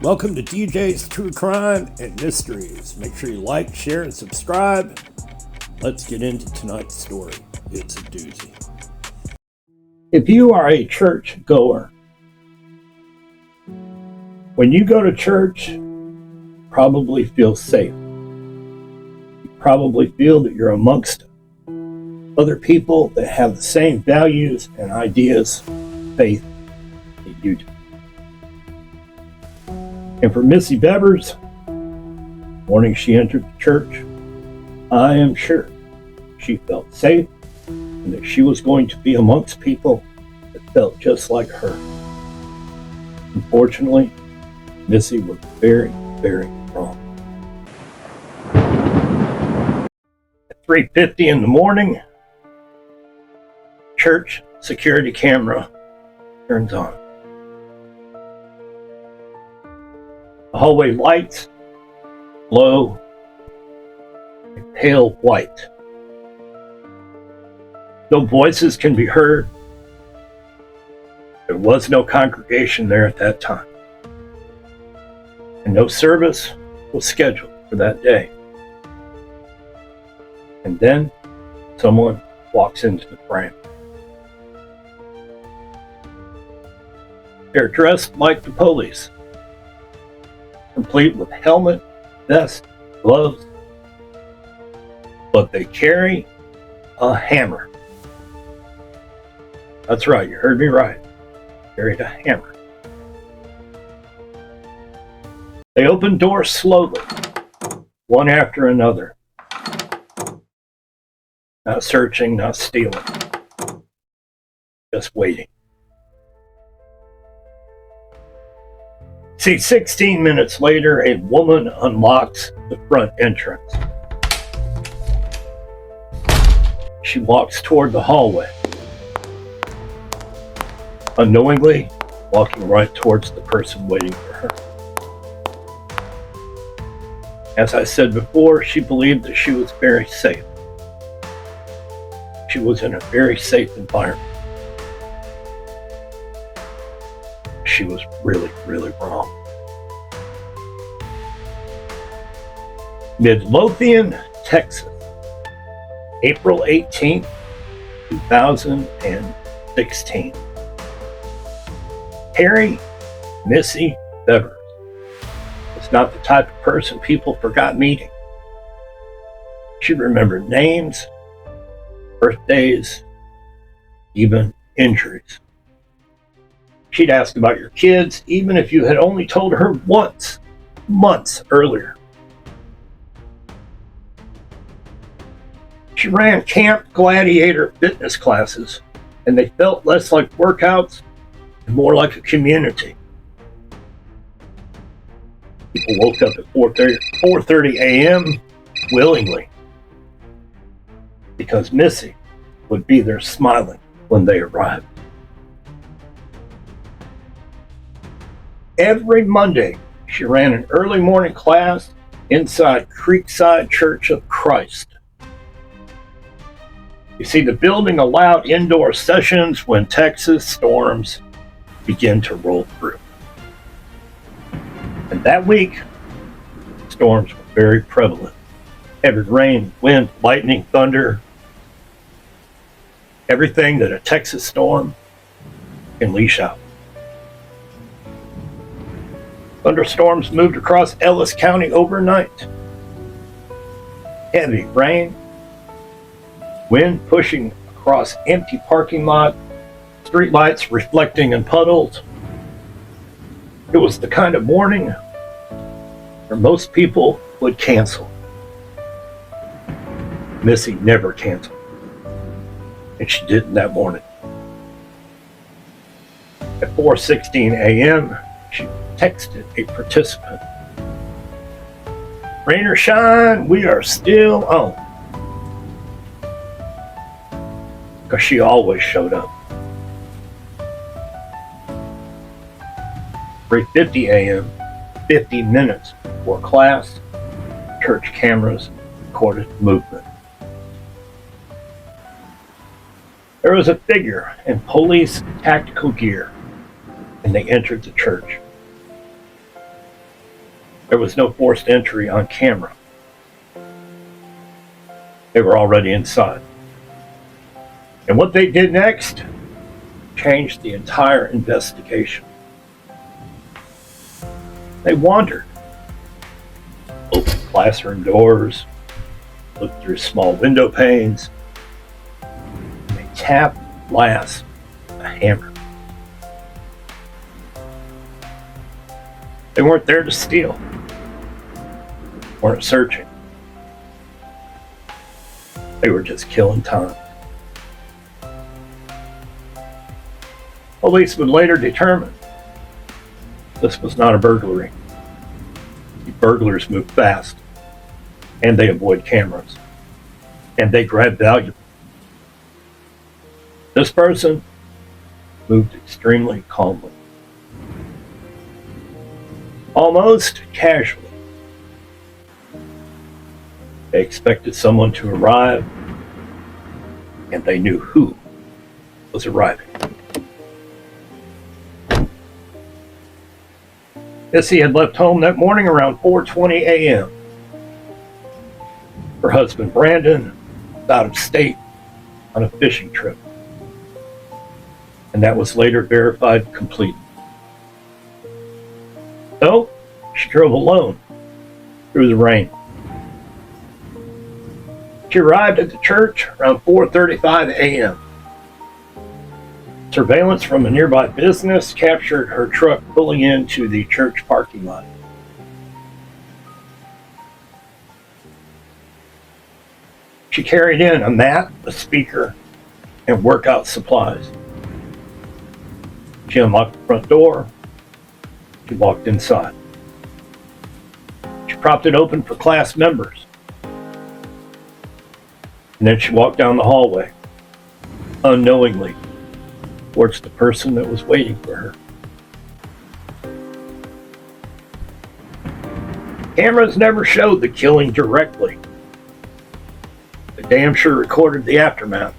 Welcome to DJ's True Crime and Mysteries. Make sure you like, share, and subscribe. Let's get into tonight's story. It's a doozy. If you are a church goer, when you go to church, you probably feel safe. You probably feel that you're amongst other people that have the same values and ideas, faith that you do. And for Missy Bevers, the morning she entered the church, I am sure she felt safe and that she was going to be amongst people that felt just like her. Unfortunately, Missy was very, very wrong. At 3:50 in the morning, church security camera turns on. The hallway lights glow a pale white. No voices can be heard. There was no congregation there at that time. And no service was scheduled for that day. And then someone walks into the frame. They're dressed like the police, complete with helmet, vest, gloves, but they carry a hammer. That's right, you heard me right. Carried a hammer. They open doors slowly, one after another. Not searching, not stealing, just waiting. See, 16 minutes later, a woman unlocks the front entrance. She walks toward the hallway, unknowingly walking right towards the person waiting for her. As I said before, she believed that she was very safe. She was in a very safe environment. She was really, really wrong. Midlothian, Texas, April 18th, 2016. Harry Missy Bevers was not the type of person people forgot meeting. She remembered names, birthdays, even injuries. She'd ask about your kids, even if you had only told her once, months earlier. She ran Camp Gladiator fitness classes, and they felt less like workouts and more like a community. People woke up at 4:30 a.m. willingly, because Missy would be there smiling when they arrived. Every Monday, she ran an early morning class inside Creekside Church of Christ. You see, the building allowed indoor sessions when Texas storms begin to roll through. And that week, storms were very prevalent. Heavy rain, wind, lightning, thunder, everything that a Texas storm can leash out. Thunderstorms moved across Ellis County overnight. Heavy rain, wind pushing across empty parking lot, streetlights reflecting in puddles. It was the kind of morning where most people would cancel. Missy never canceled, and she didn't that morning. At 4:16 a.m., she texted a participant, "Rain or shine, we are still on." Because she always showed up. 3:50 a.m., 50 minutes before class, church cameras recorded movement. There was a figure in police tactical gear, and they entered the church. There was no forced entry on camera. They were already inside. And what they did next changed the entire investigation. They wandered, opened classroom doors, looked through small window panes, and they tapped glass with a hammer. They weren't there to steal, weren't searching. They were just killing time. Police would later determine this was not a burglary. The burglars move fast, and they avoid cameras, and they grab valuables. This person moved extremely calmly, almost casually. They expected someone to arrive, and they knew who was arriving. Missy had left home that morning around 4:20 a.m. Her husband Brandon was out of state on a fishing trip, and that was later verified complete. So she drove alone through the rain. She arrived at the church around 4:35 a.m. Surveillance from a nearby business captured her truck pulling into the church parking lot. She carried in a mat, a speaker, and workout supplies. She unlocked the front door. She walked inside. She propped it open for class members. And then she walked down the hallway, unknowingly, towards the person that was waiting for her. Cameras never showed the killing directly. They damn sure recorded the aftermath.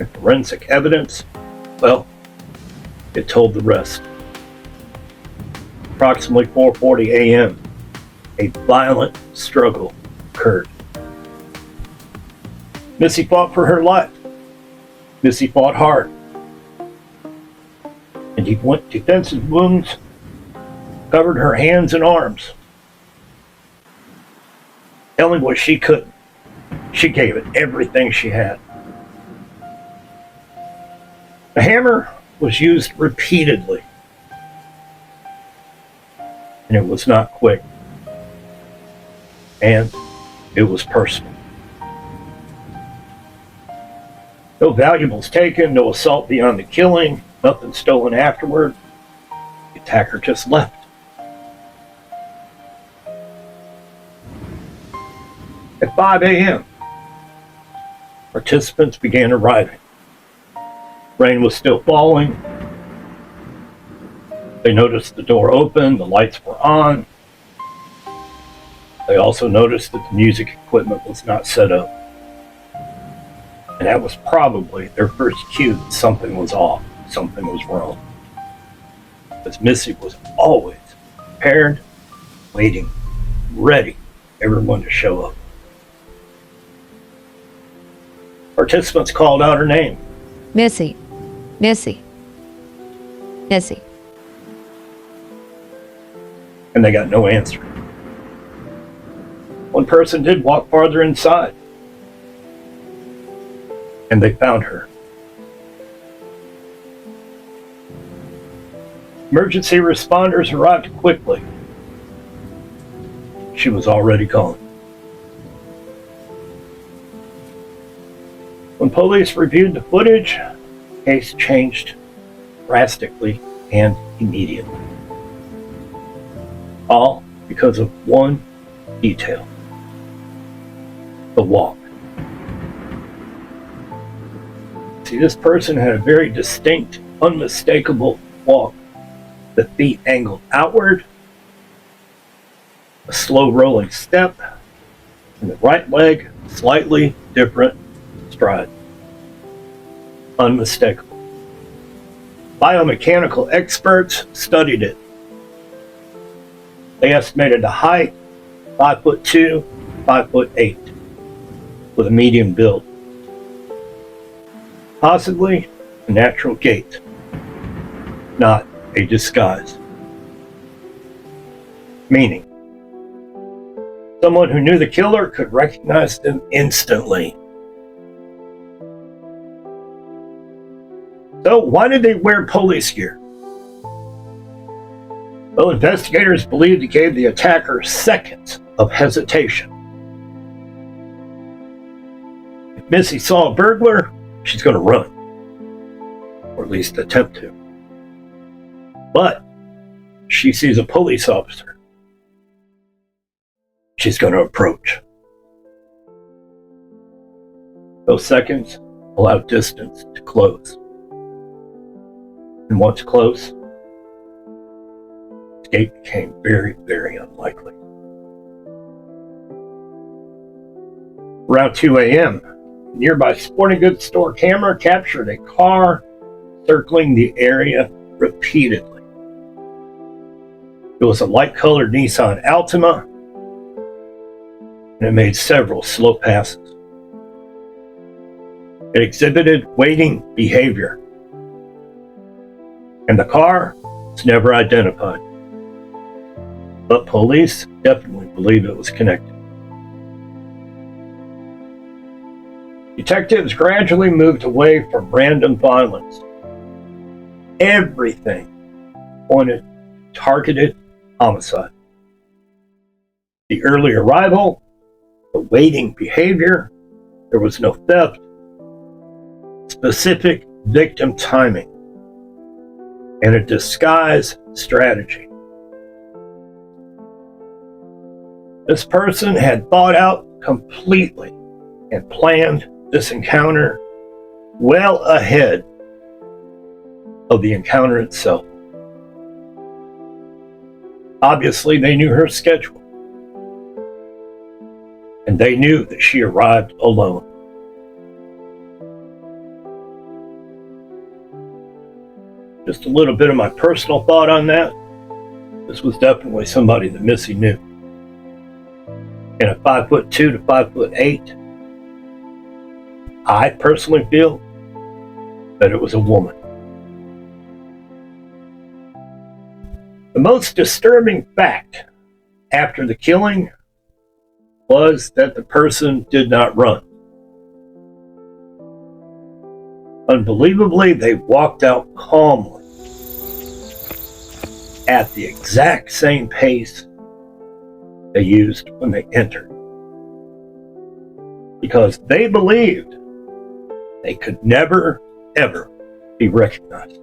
And forensic evidence, well, it told the rest. Approximately 4:40 a.m., a violent struggle occurred. Missy fought for her life. Missy fought hard. And defensive wounds covered her hands and arms. Telling what she couldn't. She gave it everything she had. The hammer was used repeatedly. And it was not quick. And it was personal. No valuables taken, no assault beyond the killing, nothing stolen afterward. The attacker just left. At 5 a.m., participants began arriving. Rain was still falling. They noticed the door open, the lights were on. They also noticed that the music equipment was not set up. And that was probably their first cue that something was off, something was wrong. Because Missy was always prepared, waiting, ready for everyone to show up. Participants called out her name. Missy, Missy, Missy. And they got no answer. One person did walk farther inside. And they found her. Emergency responders arrived quickly. She was already gone. When police reviewed the footage, the case changed drastically and immediately. All because of one detail: the walk. See, this person had a very distinct, unmistakable walk. The feet angled outward, a slow rolling step, and the right leg slightly different stride. Unmistakable. Biomechanical experts studied it. They estimated the height 5'2", 5'8", with a medium build. Possibly a natural gait, not a disguise. Meaning, someone who knew the killer could recognize them instantly. So why did they wear police gear? Well, investigators believed it gave the attacker seconds of hesitation. If Missy saw a burglar, she's going to run, or at least attempt to. But she sees a police officer, she's going to approach. Those seconds allow distance to close. And once close, escape became very, very unlikely. Around 2 a.m., a nearby sporting goods store camera captured a car circling the area repeatedly. It was a light-colored Nissan Altima, and it made several slow passes. It exhibited waiting behavior, and the car was never identified. But police definitely believe it was connected. Detectives gradually moved away from random violence. Everything pointed to targeted homicide. The early arrival, the waiting behavior, there was no theft, specific victim timing, and a disguise strategy. This person had thought out completely and planned this encounter well ahead of the encounter itself. Obviously, they knew her schedule, and they knew that she arrived alone. Just a little bit of my personal thought on that. This was definitely somebody that Missy knew. And at 5'2" to 5'8", I personally feel that it was a woman. The most disturbing fact after the killing was that the person did not run. Unbelievably, they walked out calmly at the exact same pace they used when they entered, because they believed they could never, ever be recognized.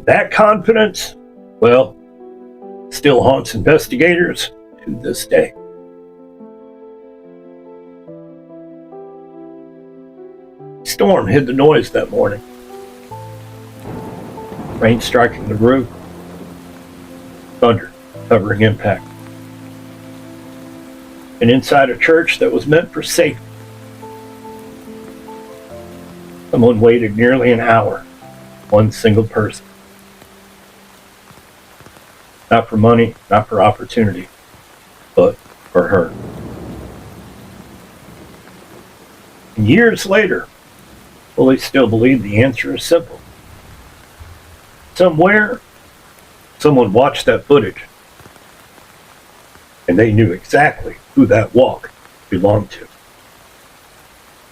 That confidence, well, still haunts investigators to this day. Storm hid the noise that morning. Rain striking the roof, thunder covering impact. And inside a church that was meant for safety, someone waited nearly an hour, one single person. Not for money, not for opportunity, but for her. And years later, police still believe the answer is simple. Somewhere, someone watched that footage, and they knew exactly who that walk belonged to.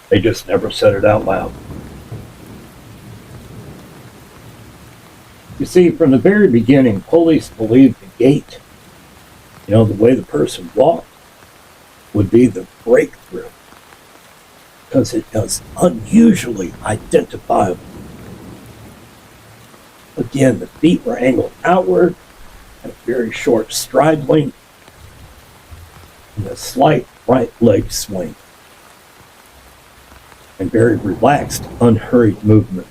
They just never said it out loud. You see, from the very beginning, police believed the gait, the way the person walked, would be the breakthrough, because it was unusually identifiable. Again, the feet were angled outward at a very short stride length, and a slight right leg swing, and very relaxed, unhurried movement.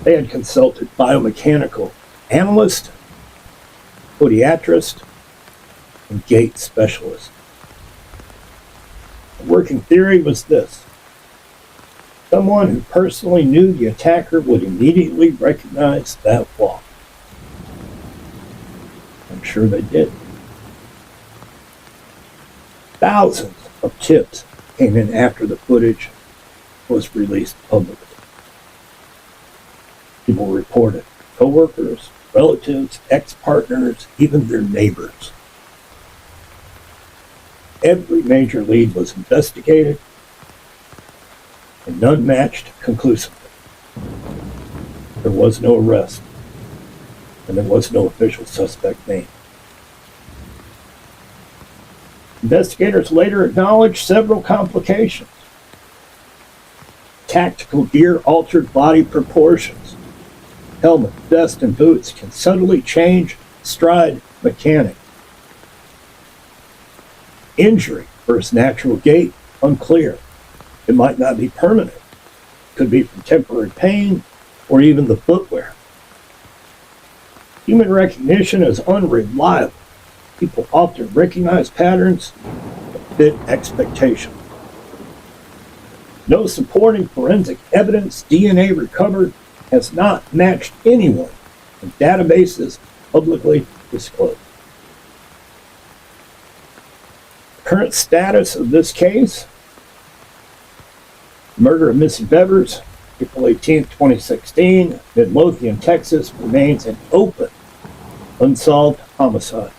They had consulted biomechanical analyst, podiatrist, and gait specialist. The working theory was this: someone who personally knew the attacker would immediately recognize that walk. sure they did. Thousands of tips came in after the footage was released publicly. People reported coworkers, relatives, ex-partners, even their neighbors. Every major lead was investigated, and none matched conclusively. There was no arrest, and there was no official suspect named. Investigators later acknowledged several complications. Tactical gear altered body proportions. Helmet, vest, and boots can subtly change stride mechanics. Injury versus natural gait, unclear. It might not be permanent. It could be from temporary pain or even the footwear. Human recognition is unreliable. People often recognize patterns that fit expectations. No supporting forensic evidence, DNA recovered, has not matched anyone in databases publicly disclosed. Current status of this case: murder of Missy Bevers, April 18, 2016, Midlothian, Texas, remains an open, unsolved homicide.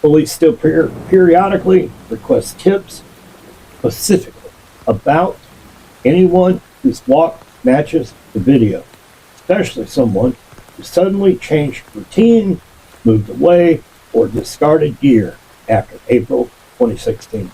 Police still periodically request tips specifically about anyone whose walk matches the video, especially someone who suddenly changed routine, moved away, or discarded gear after April 2016.